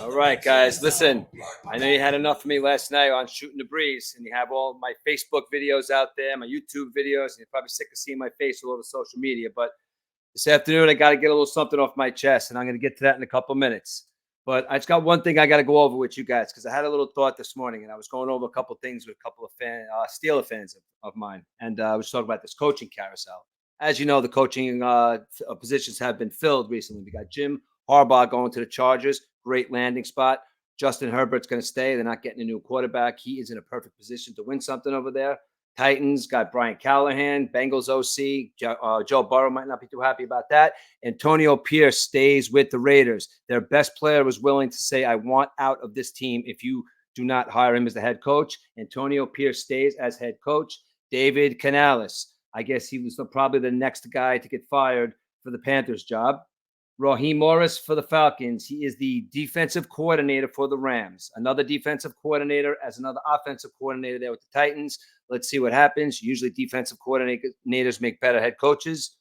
All right, guys, listen. I know you had enough of me last night on Shooting the Breeze, and you have all my Facebook videos out there, my YouTube videos, and you're probably sick of seeing my face all over social media. But this afternoon, I got to get a little something off my chest, and I'm going to get to that in a couple of minutes. But I just got one thing I got to go over with you guys because I had a little thought this morning, and I was going over a couple of things with a couple of Steeler fans of mine, and I was talking about this coaching carousel. As you know, the coaching positions have been filled recently. We got Jim Harbaugh going to the Chargers, great landing spot. Justin Herbert's going to stay. They're not getting a new quarterback. He is in a perfect position to win something over there. Titans got Brian Callahan, Bengals OC. Joe Burrow might not be too happy about that. Antonio Pierce stays with the Raiders. Their best player was willing to say, I want out of this team if you do not hire him as the head coach. Antonio Pierce stays as head coach. David Canales, I guess he was probably the next guy to get fired for the Panthers job. Raheem Morris for the Falcons. He is the defensive coordinator for the Rams. Another defensive coordinator as another offensive coordinator there with the Titans. Let's see what happens. Usually defensive coordinators make better head coaches.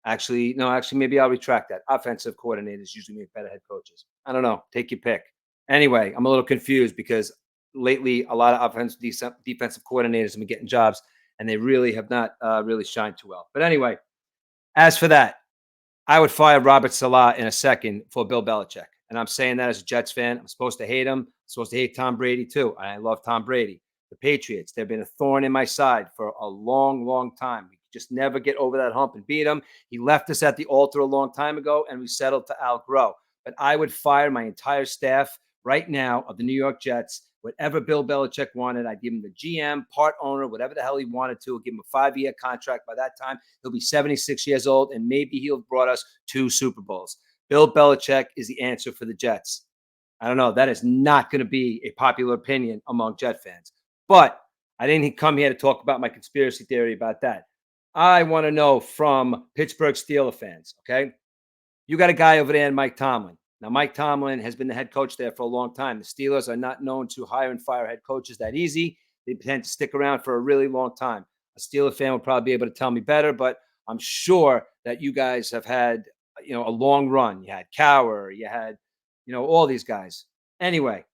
Actually, maybe I'll retract that. Offensive coordinators usually make better head coaches. I don't know. Take your pick. Anyway, I'm a little confused because lately a lot of defensive coordinators have been getting jobs, and they really have not really shined too well. But anyway, as for that, I would fire Robert Saleh in a second for Bill Belichick. And I'm saying that as a Jets fan. I'm supposed to hate him. I'm supposed to hate Tom Brady too. I love Tom Brady. The Patriots, they've been a thorn in my side for a long, long time. We just never get over that hump and beat him. He left us at the altar a long time ago, and we settled to outgrow. But I would fire my entire staff right now of the New York Jets. Whatever Bill Belichick wanted, I'd give him the GM, part owner, whatever the hell he wanted to. I'd give him a 5-year contract. By that time, he'll be 76 years old, and maybe he'll have brought us 2 Super Bowls. Bill Belichick is the answer for the Jets. I don't know. That is not going to be a popular opinion among Jet fans. But I didn't come here to talk about my conspiracy theory about that. I want to know from Pittsburgh Steelers fans, okay? You got a guy over there, Mike Tomlin. Now, Mike Tomlin has been the head coach there for a long time. The Steelers are not known to hire and fire head coaches that easy. They tend to stick around for a really long time. A Steelers fan will probably be able to tell me better, but I'm sure that you guys have had, a long run. You had Cowher, you had, all these guys. Anyway,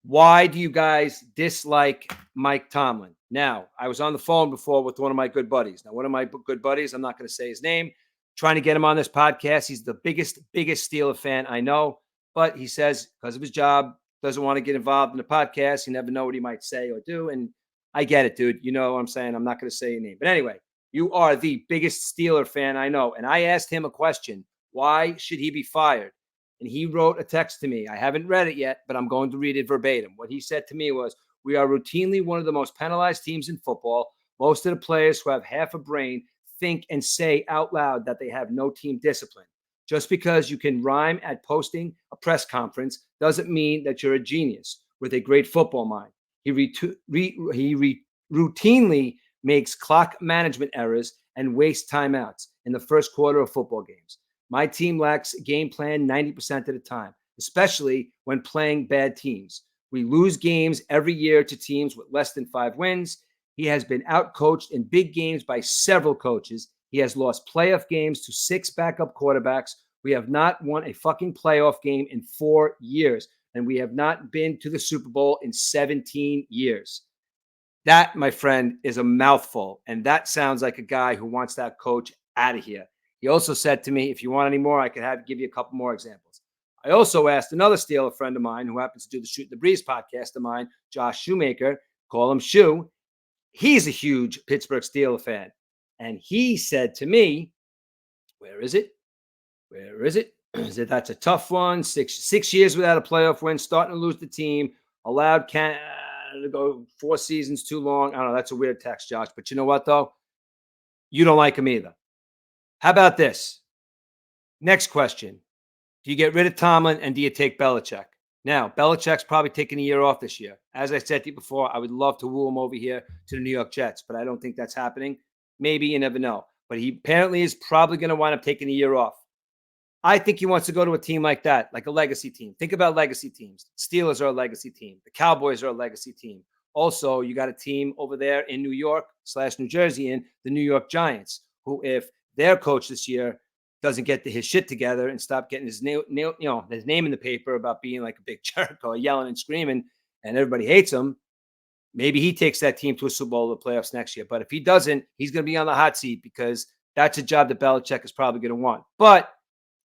why do you guys dislike Mike Tomlin? Now, I was on the phone before with one of my good buddies. Now, one of my good buddies, I'm not going to say his name, trying to get him on this podcast. He's the biggest Steeler fan I know, but he says because of his job, doesn't want to get involved in the podcast. You never know what he might say or do. And I get it, dude. You know what I'm saying? I'm not going to say your name. But anyway, you are the biggest Steeler fan I know. And I asked him a question. Why should he be fired? And he wrote a text to me. I haven't read it yet, but I'm going to read it verbatim. What he said to me was, we are routinely one of the most penalized teams in football. Most of the players who have half a brain think and say out loud that they have no team discipline. Just because you can rhyme at posting a press conference doesn't mean that you're a genius with a great football mind. He routinely makes clock management errors and wastes timeouts in the first quarter of football games. My team lacks game plan 90% of the time, especially when playing bad teams. We lose games every year to teams with less than 5 wins. He has been outcoached in big games by several coaches. He has lost playoff games to 6 backup quarterbacks. We have not won a fucking playoff game in 4 years, and we have not been to the Super Bowl in 17 years. That, my friend, is a mouthful, and that sounds like a guy who wants that coach out of here. He also said to me, if you want any more, I could give you a couple more examples. I also asked another Steeler friend of mine who happens to do the Shoot the Breeze podcast of mine, Josh Shoemaker, call him Shoe. He's a huge Pittsburgh Steelers fan. And he said to me, where is it? That's a tough one. Six years without a playoff win, starting to lose the team, allowed Canada to go 4 seasons too long. I don't know. That's a weird text, Josh. But you know what, though? You don't like him either. How about this? Next question. Do you get rid of Tomlin and do you take Belichick? Now, Belichick's probably taking a year off this year. As I said to you before, I would love to woo him over here to the New York Jets, but I don't think that's happening. Maybe, you never know. But he apparently is probably going to wind up taking a year off. I think he wants to go to a team like that, like a legacy team. Think about legacy teams. Steelers are a legacy team. The Cowboys are a legacy team. Also, you got a team over there in New York / New Jersey in the New York Giants, who if their coach this year doesn't get his shit together and stop getting his name in the paper about being like a big jerk or yelling and screaming, and everybody hates him, maybe he takes that team to a Super Bowl or the playoffs next year. But if he doesn't, he's going to be on the hot seat because that's a job that Belichick is probably going to want. But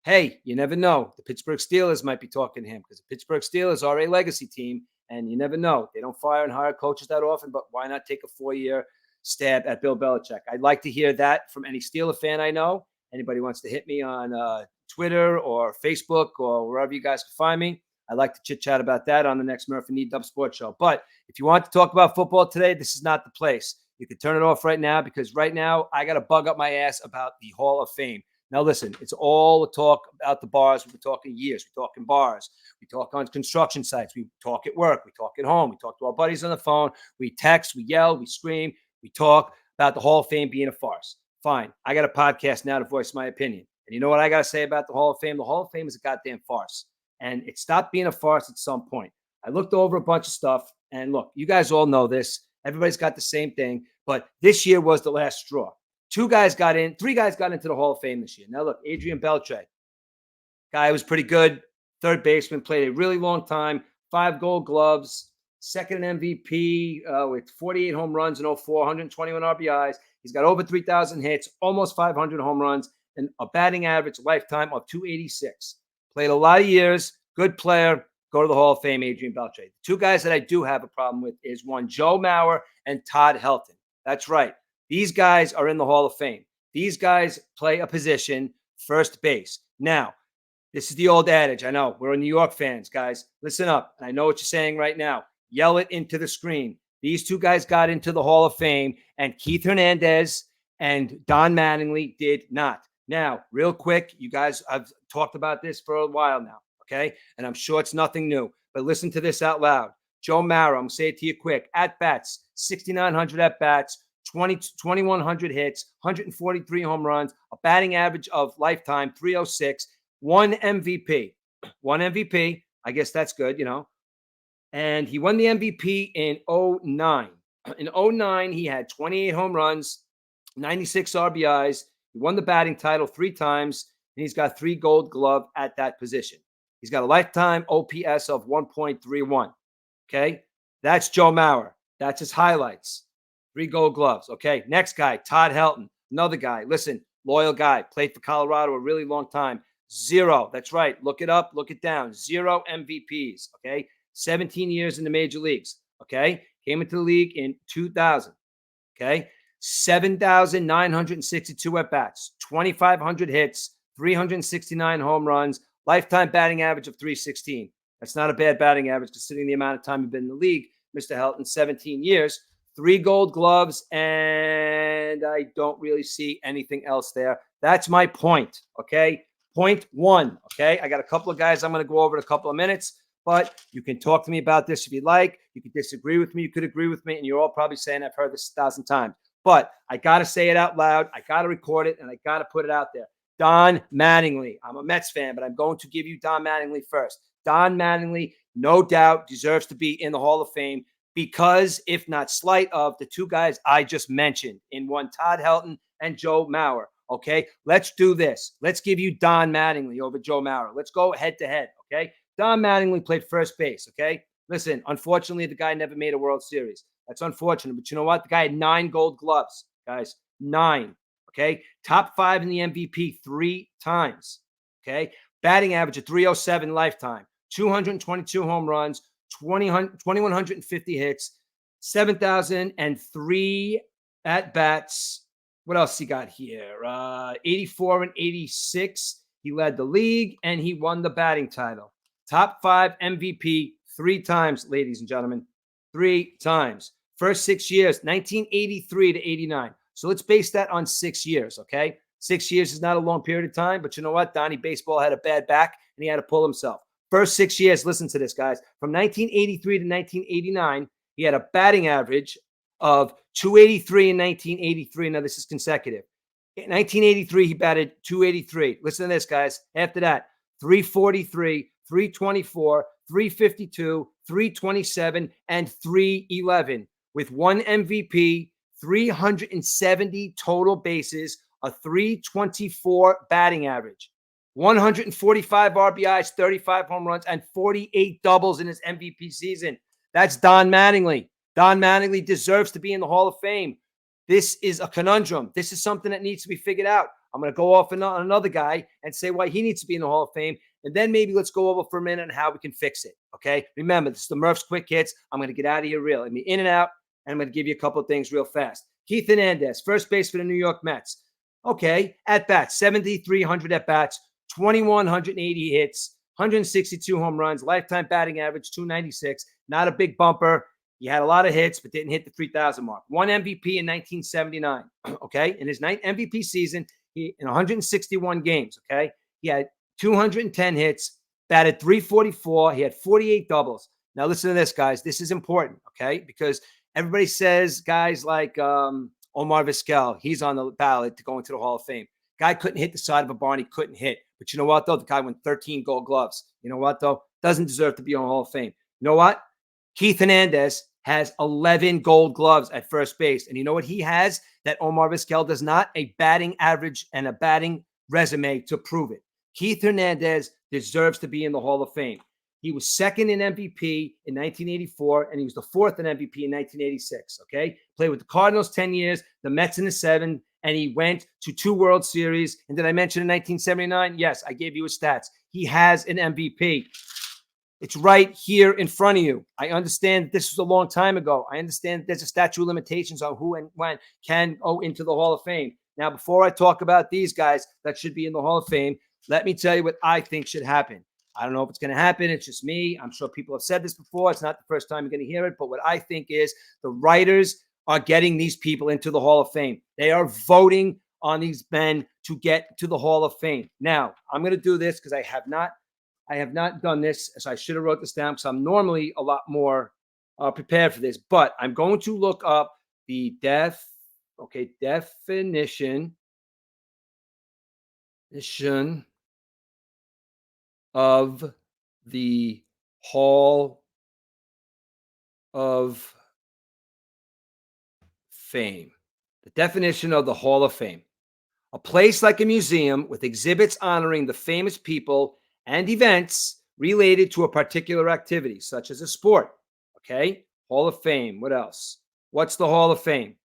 hey, you never know. The Pittsburgh Steelers might be talking to him because the Pittsburgh Steelers are a legacy team, and you never know. They don't fire and hire coaches that often, but why not take a 4-year stab at Bill Belichick? I'd like to hear that from any Steeler fan I know. Anybody wants to hit me on Twitter or Facebook or wherever you guys can find me, I'd like to chit-chat about that on the next Murph and Need Dub Sports Show. But if you want to talk about football today, this is not the place. You can turn it off right now because right now I got to bug up my ass about the Hall of Fame. Now, listen, it's all the talk about the bars. We've been talking years. We talk in bars. We talk on construction sites. We talk at work. We talk at home. We talk to our buddies on the phone. We text. We yell. We scream. We talk about the Hall of Fame being a farce. Fine. I got a podcast now to voice my opinion. And you know what I got to say about the Hall of Fame? The Hall of Fame is a goddamn farce. And it stopped being a farce at some point. I looked over a bunch of stuff. And look, you guys all know this. Everybody's got the same thing. But this year was the last straw. 3 guys got into the Hall of Fame this year. Now, look, Adrian Beltre, guy was pretty good, third baseman, played a really long time, 5 Gold Gloves, second MVP with 48 home runs in 04, 121 RBIs. He's got over 3,000 hits, almost 500 home runs, and a batting average lifetime of 286. Played a lot of years, good player. Go to the Hall of Fame, Adrian Beltre. The 2 guys that I do have a problem with is one, Joe Mauer and Todd Helton. That's right. These guys are in the Hall of Fame. These guys play a position, first base. Now, this is the old adage. I know we're New York fans, guys. Listen up. I know what you're saying right now. Yell it into the screen. These 2 guys got into the Hall of Fame, and Keith Hernandez and Don Mattingly did not. Now, real quick, you guys, I've talked about this for a while now, okay? And I'm sure it's nothing new, but listen to this out loud. Joe Mauer, I'm going to say it to you quick. At-bats, 6,900 at-bats. 2,100 hits, 143 home runs, a batting average of lifetime 306, 1 MVP. 1 MVP. I guess that's good, you know. And he won the MVP in 09. In 09, he had 28 home runs, 96 RBIs. He won the batting title 3 times, and he's got 3 Gold Glove at that position. He's got a lifetime OPS of 1.31. Okay? That's Joe Mauer. That's his highlights. 3 Gold Gloves. Okay. Next guy, Todd Helton. Another guy. Listen, loyal guy. Played for Colorado a really long time. 0. That's right. Look it up. Look it down. 0 MVPs. Okay. 17 years in the major leagues. Okay. Came into the league in 2000. Okay. 7,962 at-bats. 2,500 hits. 369 home runs. Lifetime batting average of 316. That's not a bad batting average considering the amount of time you've been in the league, Mr. Helton, 17 years. 3 Gold Gloves, and I don't really see anything else there. That's my point, okay? Point 1, okay? I got a couple of guys I'm going to go over in a couple of minutes, but you can talk to me about this if you like. You can disagree with me. You could agree with me, and you're all probably saying I've heard this 1,000 times. But I got to say it out loud. I got to record it, and I got to put it out there. Don Mattingly. I'm a Mets fan, but I'm going to give you Don Mattingly first. Don Mattingly, no doubt, deserves to be in the Hall of Fame. Because, if not slight of, the 2 guys I just mentioned in one, Todd Helton and Joe Mauer. Okay, let's do this. Let's give you Don Mattingly over Joe Mauer. Let's go head to head. Okay, Don Mattingly played first base. Okay, listen, unfortunately, the guy never made a World Series. That's unfortunate, but you know what? The guy had 9 Gold Gloves, guys. 9. Okay, top 5 in the MVP 3 times. Okay, batting average of 307 lifetime, 222 home runs. 2,150 hits, 7,003 at-bats. What else he got here? 84 and 86. He led the league, and he won the batting title. Top 5 MVP 3 times, ladies and gentlemen. 3 times. First 6 years, 1983 to 89. So let's base that on 6 years, okay? 6 years is not a long period of time, but you know what? Donnie Baseball had a bad back, and he had to pull himself. First 6 years, listen to this, guys. From 1983 to 1989, he had a batting average of 283 in 1983. Now, this is consecutive. In 1983, he batted 283. Listen to this, guys. After that, 343, 324, 352, 327, and 311 with 1 MVP, 370 total bases, a 324 batting average, 145 RBIs, 35 home runs, and 48 doubles in his MVP season. That's Don Mattingly. Don Mattingly deserves to be in the Hall of Fame. This is a conundrum. This is something that needs to be figured out. I'm going to go off on another guy and say why he needs to be in the Hall of Fame. And then maybe let's go over for a minute on how we can fix it. Okay. Remember, this is the Murfs Quick Hits. I'm going to get out of here real. I'm in and out, and I'm going to give you a couple of things real fast. Keith Hernandez, first base for the New York Mets. Okay. At bats, 7,300 at bats, 2,180 hits, 162 home runs, lifetime batting average, 296. Not a big bumper. He had a lot of hits, but didn't hit the 3,000 mark. Won MVP in 1979. Okay. In his ninth MVP season, in 161 games. Okay. He had 210 hits, batted 344. He had 48 doubles. Now, listen to this, guys. This is important. Okay. Because everybody says guys like Omar Vizquel, he's on the ballot to go into the Hall of Fame. Guy couldn't hit the side of a barn. He couldn't hit. But you know what, though? The guy won 13 gold gloves. You know what, though? Doesn't deserve to be on the Hall of Fame. You know what? Keith Hernandez has 11 gold gloves at first base. And you know what he has that Omar Vizquel does not? A batting average and a batting resume to prove it. Keith Hernandez deserves to be in the Hall of Fame. He was second in MVP in 1984, and he was the fourth in MVP in 1986, okay? Played with the Cardinals 10 years, the Mets in the 7, and he went to 2 World Series. And did I mention in 1979? Yes, I gave you his stats. He has an MVP. It's right here in front of you. I understand that this was a long time ago. I understand that there's a statute of limitations on who and when can go into the Hall of Fame. Now, before I talk about these guys that should be in the Hall of Fame, let me tell you what I think should happen. I don't know if it's going to happen. It's just me. I'm sure people have said this before. It's not the first time you're going to hear it. But what I think is the writers are getting these people into the Hall of Fame. They are voting on these men to get to the Hall of Fame. Now, I'm going to do this because I have not done this, so I should have wrote this down because I'm normally a lot more prepared for this. But I'm going to look up the definition of the Hall of Fame. The definition of the Hall of Fame. A place like a museum with exhibits honoring the famous people and events related to a particular activity, such as a sport. Okay? Hall of Fame. What else? What's the Hall of Fame?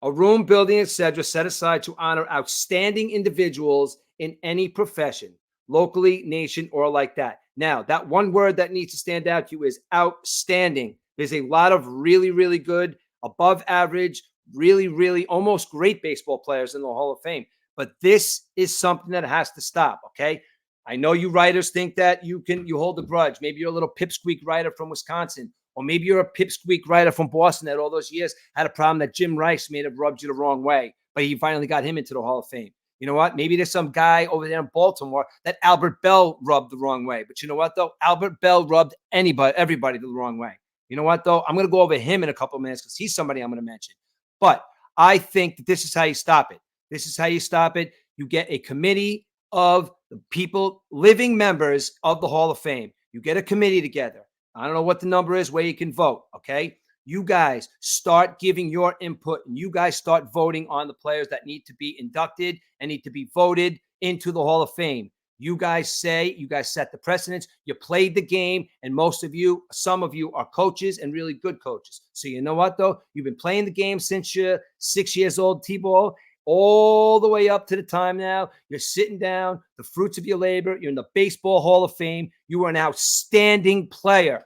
A room, building, etc., set aside to honor outstanding individuals in any profession, locally, nation, or like that. Now, that one word that needs to stand out to you is outstanding. There's a lot of really, really good, above average, really, really almost great baseball players in the Hall of Fame. But this is something that has to stop, okay? I know you writers think that you hold a grudge. Maybe you're a little pipsqueak writer from Wisconsin, or maybe you're a pipsqueak writer from Boston that all those years had a problem that Jim Rice may have rubbed you the wrong way, but he finally got him into the Hall of Fame. You know what? Maybe there's some guy over there in Baltimore that Albert Bell rubbed the wrong way. But you know what, though? Albert Bell rubbed everybody the wrong way. You know what, though? I'm going to go over him in a couple of minutes because he's somebody I'm going to mention. But I think that this is how you stop it. This is how you stop it. You get a committee of the people, living members of the Hall of Fame. You get a committee together. I don't know what the number is where you can vote, okay? You guys start giving your input, and you guys start voting on the players that need to be inducted and need to be voted into the Hall of Fame. You guys set the precedence. You played the game, and some of you are coaches and really good coaches. So you know what, though? You've been playing the game since you're 6 years old, T-ball, all the way up to the time now. You're sitting down, the fruits of your labor. You're in the Baseball Hall of Fame. You are an outstanding player.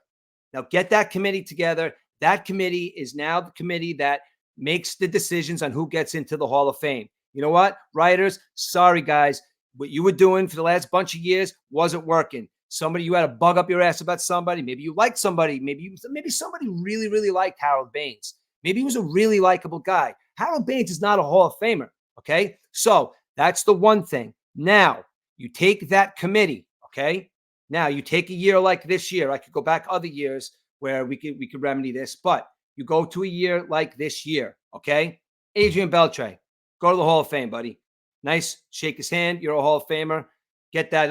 Now get that committee together. That committee is now the committee that makes the decisions on who gets into the Hall of Fame. You know what, writers? Sorry, guys. What you were doing for the last bunch of years wasn't working. You had to bug up your ass about somebody. Maybe you liked somebody. Maybe somebody really, really liked Harold Baines. Maybe he was a really likable guy. Harold Baines is not a Hall of Famer, okay? So that's the one thing. Now, you take that committee, okay? Now, you take a year like this year. I could go back other years where we could remedy this, but you go to a year like this year, okay? Adrian Beltre, go to the Hall of Fame, buddy. Nice, shake his hand. You're a Hall of Famer. Get that,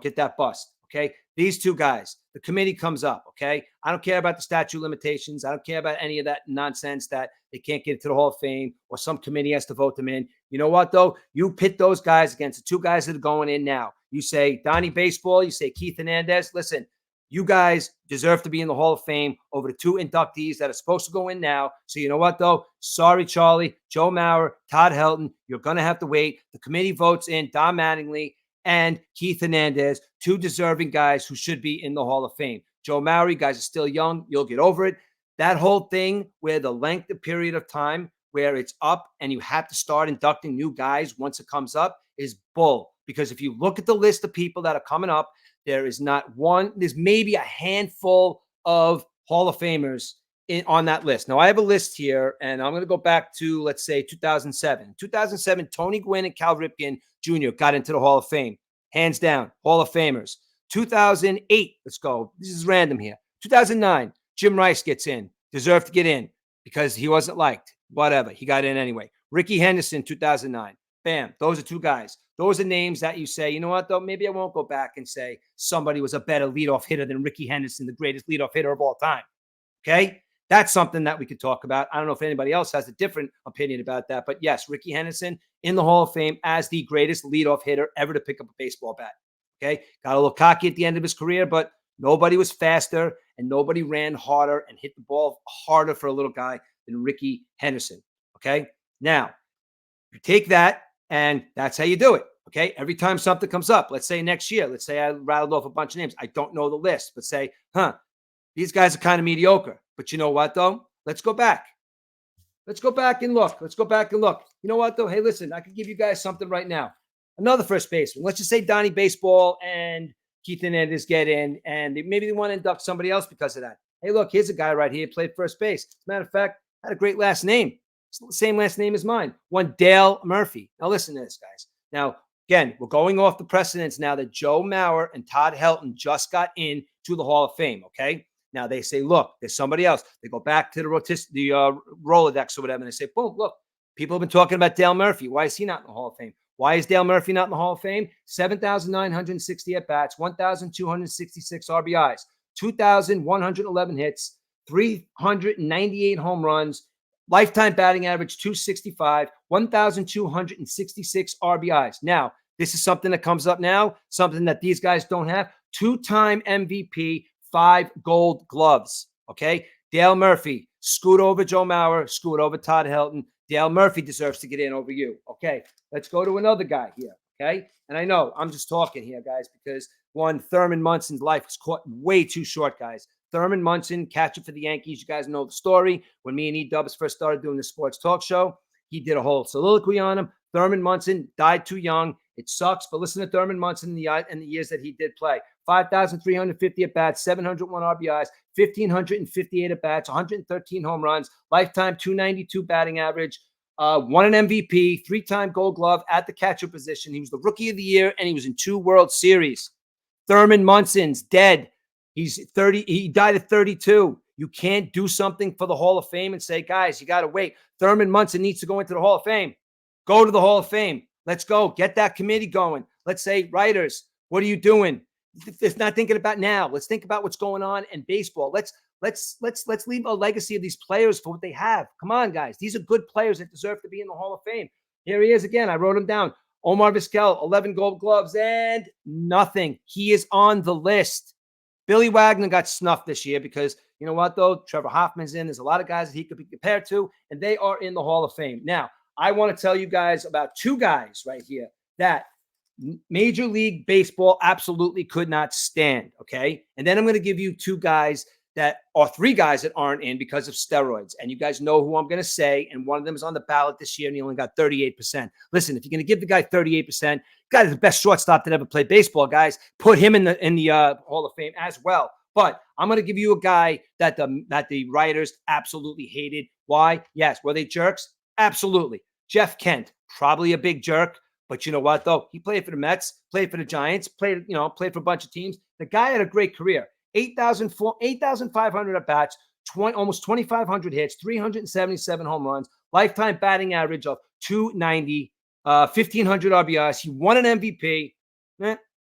get that bust, okay? These two guys, the committee comes up, okay? I don't care about the statute of limitations. I don't care about any of that nonsense that they can't get into the Hall of Fame or some committee has to vote them in. You know what, though? You pit those guys against the two guys that are going in now. You say Donnie Baseball, you say Keith Hernandez. Listen, you guys deserve to be in the Hall of Fame over the two inductees that are supposed to go in now. So you know what, though? Sorry, Charlie, Joe Mauer, Todd Helton. You're going to have to wait. The committee votes in Don Mattingly and Keith Hernandez, two deserving guys who should be in the Hall of Fame. Joe Mauer, you guys are still young. You'll get over it. That whole thing where the length of period of time where it's up and you have to start inducting new guys once it comes up is bull. Because if you look at the list of people that are coming up, there is not one, there's maybe a handful of Hall of Famers on that list. Now, I have a list here, and I'm going to go back to, let's say, 2007. 2007, Tony Gwynn and Cal Ripken Jr. got into the Hall of Fame. Hands down, Hall of Famers. 2008, let's go. This is random here. 2009, Jim Rice gets in. Deserved to get in because he wasn't liked. Whatever. He got in anyway. Ricky Henderson, 2009. Bam. Those are two guys. Those are names that you say, you know what, though? Maybe I won't go back and say somebody was a better leadoff hitter than Ricky Henderson, the greatest leadoff hitter of all time. Okay? That's something that we could talk about. I don't know if anybody else has a different opinion about that. But yes, Ricky Henderson in the Hall of Fame as the greatest leadoff hitter ever to pick up a baseball bat. Okay? Got a little cocky at the end of his career, but nobody was faster and nobody ran harder and hit the ball harder for a little guy than Ricky Henderson. Okay? Now, you take that, and that's how you do it. Okay. Every time something comes up, let's say next year, let's say I rattled off a bunch of names. I don't know the list, but say, these guys are kind of mediocre. But you know what, though? Let's go back. Let's go back and look. Let's go back and look. You know what, though? Hey, listen, I can give you guys something right now. Another first baseman. Let's just say Donnie Baseball and Keith Hernandez get in, and maybe they want to induct somebody else because of that. Hey, look, here's a guy right here, played first base. As a matter of fact, had a great last name. Same last name as mine. One Dale Murphy. Now listen to this, guys. Now, again, we're going off the precedents now that Joe Mauer and Todd Helton just got in to the Hall of Fame, okay? Now they say, look, there's somebody else. They go back to the Rolodex or whatever, and they say, boom, look, people have been talking about Dale Murphy. Why is he not in the Hall of Fame? Why is Dale Murphy not in the Hall of Fame? 7,960 at-bats, 1,266 RBIs, 2,111 hits, 398 home runs, lifetime batting average 265, 1,266 RBIs. Now, this is something that comes up now, something that these guys don't have. Two-time MVP, 5 gold gloves. Okay? Dale Murphy, scoot over Joe Mauer, scoot over Todd Helton. Dale Murphy deserves to get in over you. Okay, let's go to another guy here. Okay? And I know I'm just talking here, guys, because one, Thurman Munson's life was caught way too short, guys. Thurman Munson, catcher for the Yankees. You guys know the story. When me and E-Dubs first started doing the sports talk show, he did a whole soliloquy on him. Thurman Munson died too young. It sucks, but listen to Thurman Munson in the years that he did play. 5,350 at-bats, 701 RBIs, 1,558 at-bats, 113 home runs, lifetime 292 batting average, won an MVP, 3-time Gold Glove at the catcher position. He was the Rookie of the Year, and he was in 2 World Series. Thurman Munson's dead. He's 30. He died at 32. You can't do something for the Hall of Fame and say, guys, you got to wait. Thurman Munson needs to go into the Hall of Fame. Go to the Hall of Fame. Let's go. Get that committee going. Let's say, writers, what are you doing? It's not thinking about now. Let's think about what's going on in baseball. Let's leave a legacy of these players for what they have. Come on, guys. These are good players that deserve to be in the Hall of Fame. Here he is again. I wrote him down. Omar Vizquel, 11 Gold Gloves and nothing. He is on the list. Billy Wagner got snuffed this year because, you know what, though? Trevor Hoffman's in. There's a lot of guys that he could be compared to, and they are in the Hall of Fame. Now, I want to tell you guys about 2 guys right here that Major League Baseball absolutely could not stand, okay? And then I'm going to give you 2 guys that are 3 guys that aren't in because of steroids. And you guys know who I'm going to say, and one of them is on the ballot this year, and he only got 38%. Listen, if you're going to give the guy 38%, guy is the best shortstop that ever played baseball, guys. Put him in the Hall of Fame as well. But I'm going to give you a guy that the writers absolutely hated. Why? Yes. Were they jerks? Absolutely. Jeff Kent, probably a big jerk. But you know what, though? He played for the Mets, played for the Giants, played for a bunch of teams. The guy had a great career. 8,500 at-bats, almost 2,500 hits, 377 home runs, lifetime batting average of 290, 1,500 RBIs. He won an MVP.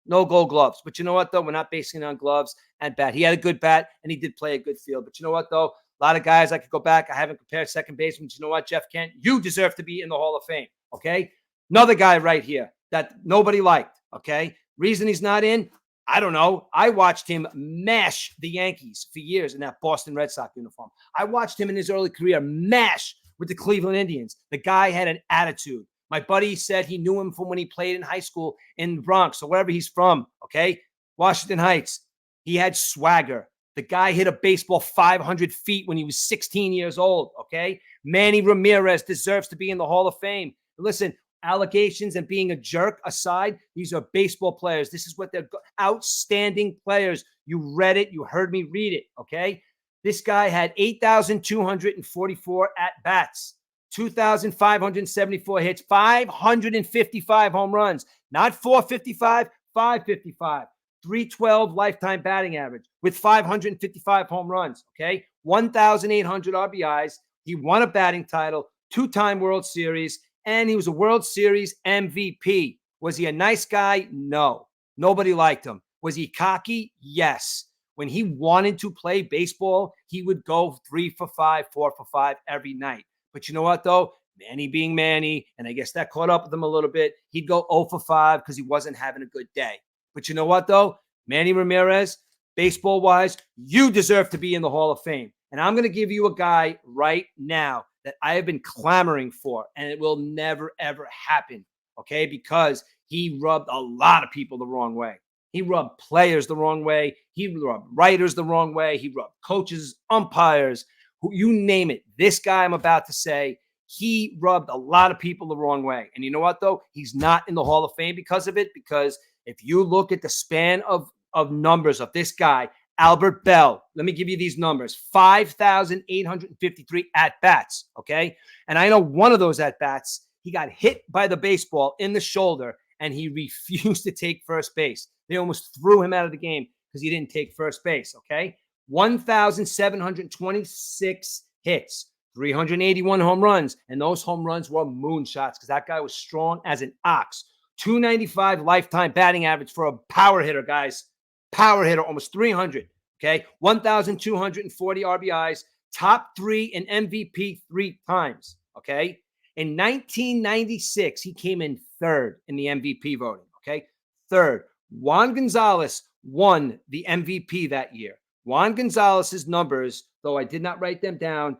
No Gold Gloves. But you know what, though? We're not basing it on gloves and bat. He had a good bat, and he did play a good field. But you know what, though? A lot of guys, I could go back. I haven't compared second baseman. But you know what, Jeff Kent? You deserve to be in the Hall of Fame. Okay. Another guy right here that nobody liked. Okay. Reason he's not in, I don't know. I watched him mash the Yankees for years in that Boston Red Sox uniform. I watched him in his early career mash with the Cleveland Indians. The guy had an attitude. My buddy said he knew him from when he played in high school in the Bronx or wherever he's from. Okay. Washington Heights. He had swagger. The guy hit a baseball 500 feet when he was 16 years old. Okay. Manny Ramirez deserves to be in the Hall of Fame. Listen, allegations and being a jerk aside, these are baseball players. This is what they're outstanding players. You read it. You heard me read it. Okay. This guy had 8,244 at-bats, 2,574 hits, 555 home runs, not 455, 555, 312 lifetime batting average with 555 home runs. Okay. 1,800 RBIs. He won a batting title, 2-time World Series, and he was a World Series MVP. Was he a nice guy? No. Nobody liked him. Was he cocky? Yes. When he wanted to play baseball, he would go 3 for 5, 4 for 5 every night. But you know what, though? Manny being Manny, and I guess that caught up with him a little bit. He'd go 0 for 5 because he wasn't having a good day. But you know what, though? Manny Ramirez, baseball-wise, you deserve to be in the Hall of Fame. And I'm going to give you a guy right now that I have been clamoring for, and it will never, ever happen, okay? Because he rubbed a lot of people the wrong way. He rubbed players the wrong way. He rubbed writers the wrong way. He rubbed coaches, umpires, who you name it. This guy I'm about to say, he rubbed a lot of people the wrong way. And you know what, though? He's not in the Hall of Fame because of it, because if you look at the span of numbers of this guy, Albert Bell, let me give you these numbers, 5,853 at-bats, okay? And I know one of those at-bats, he got hit by the baseball in the shoulder, and he refused to take first base. They almost threw him out of the game because he didn't take first base, okay? 1,726 hits, 381 home runs, and those home runs were moonshots because that guy was strong as an ox. 295 lifetime batting average for a power hitter, guys. Power hitter, almost 300, okay? 1,240 RBIs, top 3 in MVP 3 times, okay? In 1996, he came in third in the MVP voting, okay? Third. Juan Gonzalez won the MVP that year. Juan Gonzalez's numbers, though I did not write them down,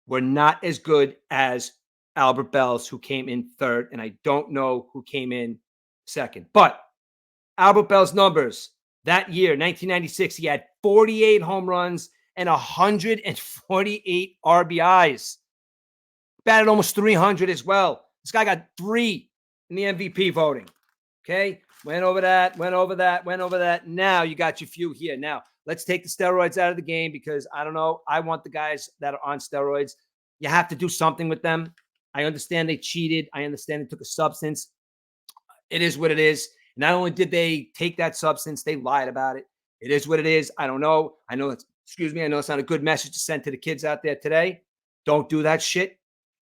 were not as good as Albert Bell's, who came in third, and I don't know who came in second. But Albert Bell's numbers that year, 1996, he had 48 home runs and 148 RBIs. Batted almost 300 as well. This guy got 3 in the MVP voting. Okay? Went over that. Now you got your few here. Now, let's take the steroids out of the game because I don't know. I want the guys that are on steroids. You have to do something with them. I understand they cheated. I understand they took a substance. It is what it is. Not only did they take that substance, they lied about it. It is what it is. I don't know. I know it's not a good message to send to the kids out there today. Don't do that shit.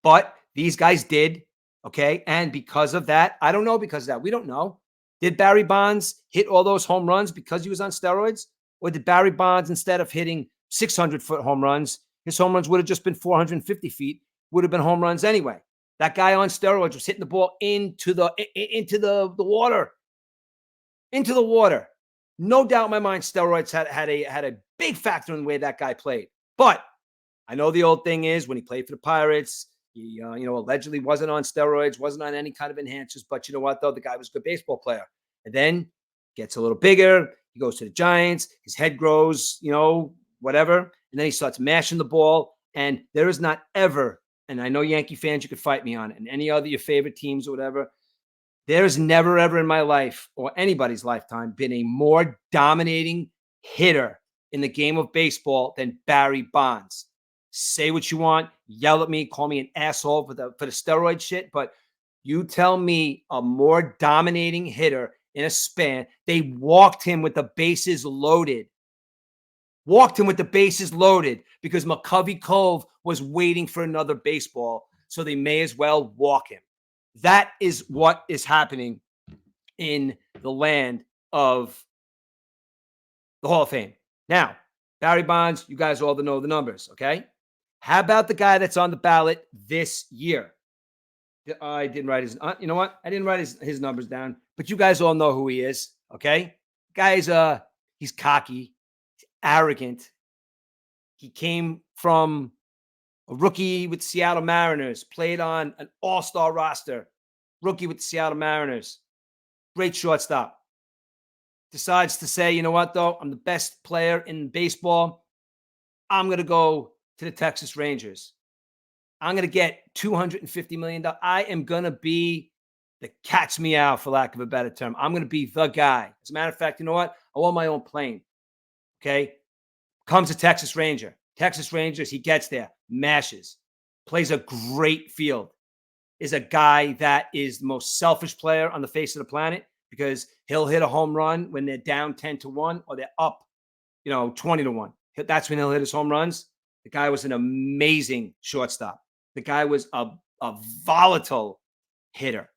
But these guys did. Okay. And because of that, I don't know because of that. We don't know. Did Barry Bonds hit all those home runs because he was on steroids? Or did Barry Bonds, instead of hitting 600-foot home runs, his home runs would have just been 450 feet, would have been home runs anyway? That guy on steroids was hitting the ball into the water. Into the water. No doubt in my mind, steroids had a big factor in the way that guy played. But I know the old thing is when he played for the Pirates, he allegedly wasn't on steroids, wasn't on any kind of enhancers. But you know what, though? The guy was a good baseball player. And then gets a little bigger. He goes to the Giants. His head grows, whatever. And then he starts mashing the ball. And there is not ever, and I know Yankee fans, you could fight me on it, and any other your favorite teams or whatever, there's never, ever in my life or anybody's lifetime been a more dominating hitter in the game of baseball than Barry Bonds. Say what you want, yell at me, call me an asshole for the steroid shit, but you tell me a more dominating hitter in a span. They walked him with the bases loaded. Walked him with the bases loaded because McCovey Cove was waiting for another baseball, so they may as well walk him. That is what is happening in the land of the Hall of Fame. Now, Barry Bonds, you guys all know the numbers, okay? How about the guy that's on the ballot this year? I didn't write his. You know what? I didn't write his numbers down, but you guys all know who he is. Okay, guys. He's cocky, arrogant. He came from a rookie with Seattle Mariners, played on an all-star roster. Rookie with the Seattle Mariners. Great shortstop. Decides to say, you know what, though? I'm the best player in baseball. I'm going to go to the Texas Rangers. I'm going to get $250 million. I am going to be the cat's meow, for lack of a better term. I'm going to be the guy. As a matter of fact, you know what? I want my own plane. Okay. Comes a Texas Ranger. Texas Rangers, he gets there, mashes, plays a great field, is a guy that is the most selfish player on the face of the planet because he'll hit a home run when they're down 10-1 or they're up, 20-1. That's when he'll hit his home runs. The guy was an amazing shortstop. The guy was a volatile hitter.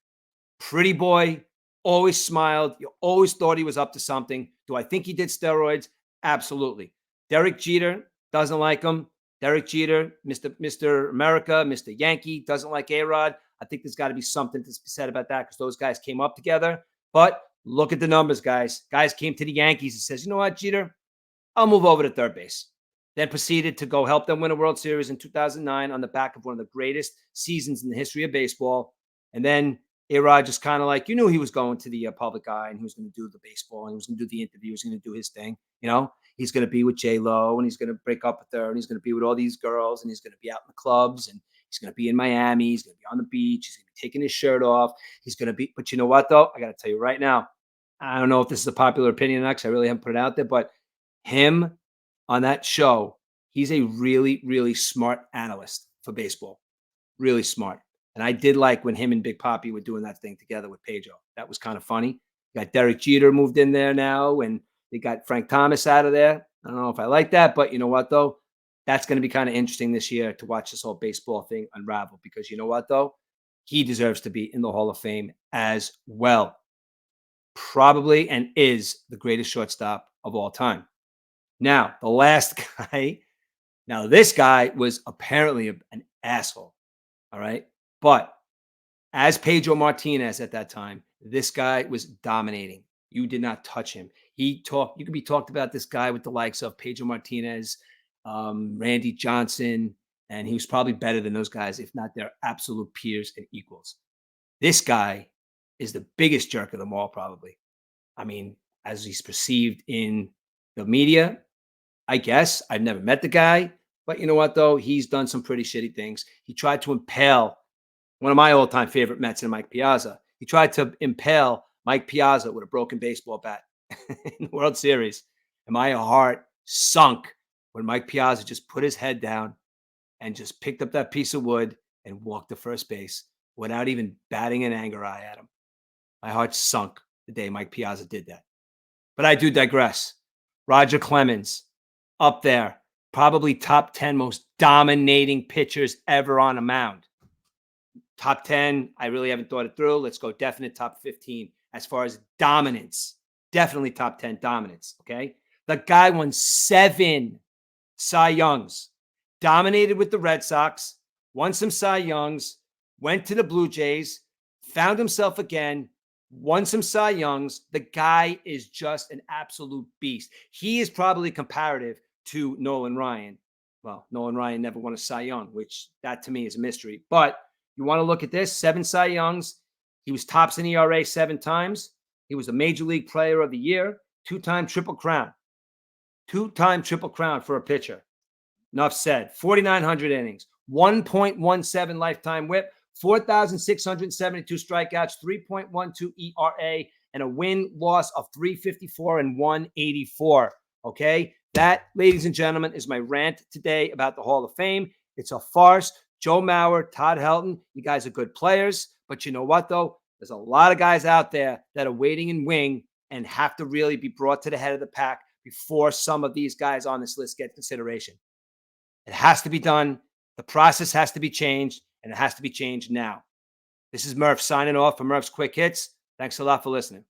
Pretty boy, always smiled. You always thought he was up to something. Do I think he did steroids? Absolutely. Derek Jeter doesn't like him. Derek Jeter, Mr. America, Mr. Yankee, doesn't like A-Rod. I think there's got to be something to be said about that because those guys came up together. But look at the numbers, guys. Guys came to the Yankees and says, you know what, Jeter? I'll move over to third base. Then proceeded to go help them win a World Series in 2009 on the back of one of the greatest seasons in the history of baseball. And then A-Rod just kind of like, you knew he was going to the public eye and he was going to do the baseball and he was going to do the interview. He was going to do his thing. He's going to be with J-Lo and he's going to break up with her and he's going to be with all these girls and he's going to be out in the clubs and he's going to be in Miami. He's going to be on the beach. He's going to be taking his shirt off. He's going to be, but you know what, though? I got to tell you right now, I don't know if this is a popular opinion or not because I really haven't put it out there, but him on that show, he's a really, really smart analyst for baseball. Really smart. And I did like when him and Big Papi were doing that thing together with Pedro. That was kind of funny. Got Derek Jeter moved in there now, and they got Frank Thomas out of there. I don't know if I like that, but you know what, though? That's going to be kind of interesting this year to watch this whole baseball thing unravel because you know what, though? He deserves to be in the Hall of Fame as well. Probably and is the greatest shortstop of all time. Now, the last guy. Now, this guy was apparently an asshole. All right. But as Pedro Martinez at that time, this guy was dominating. You did not touch him. You could be talked about this guy with the likes of Pedro Martinez, Randy Johnson, and he was probably better than those guys, if not their absolute peers and equals. This guy is the biggest jerk of them all, probably. I mean, as he's perceived in the media, I guess. I've never met the guy, but you know what, though? He's done some pretty shitty things. He tried to impale one of my all-time favorite Mets in Mike Piazza. He tried to impale Mike Piazza with a broken baseball bat in the World Series. And my heart sunk when Mike Piazza just put his head down and just picked up that piece of wood and walked to first base without even batting an anger eye at him. My heart sunk the day Mike Piazza did that. But I do digress. Roger Clemens, up there, probably top 10 most dominating pitchers ever on a mound. Top 10, I really haven't thought it through. Let's go definite top 15 as far as dominance. Definitely top 10 dominance, okay? The guy won 7 Cy Youngs, dominated with the Red Sox, won some Cy Youngs, went to the Blue Jays, found himself again, won some Cy Youngs. The guy is just an absolute beast. He is probably comparative to Nolan Ryan. Well, Nolan Ryan never won a Cy Young, which that to me is a mystery. But you want to look at this, 7 Cy Youngs. He was tops in ERA 7 times. He was a Major League Player of the Year, 2-time Triple Crown. 2-time Triple Crown for a pitcher. Enough said. 4,900 innings, 1.17 lifetime whip, 4,672 strikeouts, 3.12 ERA, and a win-loss of 354 and 184. Okay? That, ladies and gentlemen, is my rant today about the Hall of Fame. It's a farce. Joe Mauer, Todd Helton, you guys are good players. But you know what, though? There's a lot of guys out there that are waiting in wing and have to really be brought to the head of the pack before some of these guys on this list get consideration. It has to be done. The process has to be changed, and it has to be changed now. This is Murph signing off for Murph's Quick Hits. Thanks a lot for listening.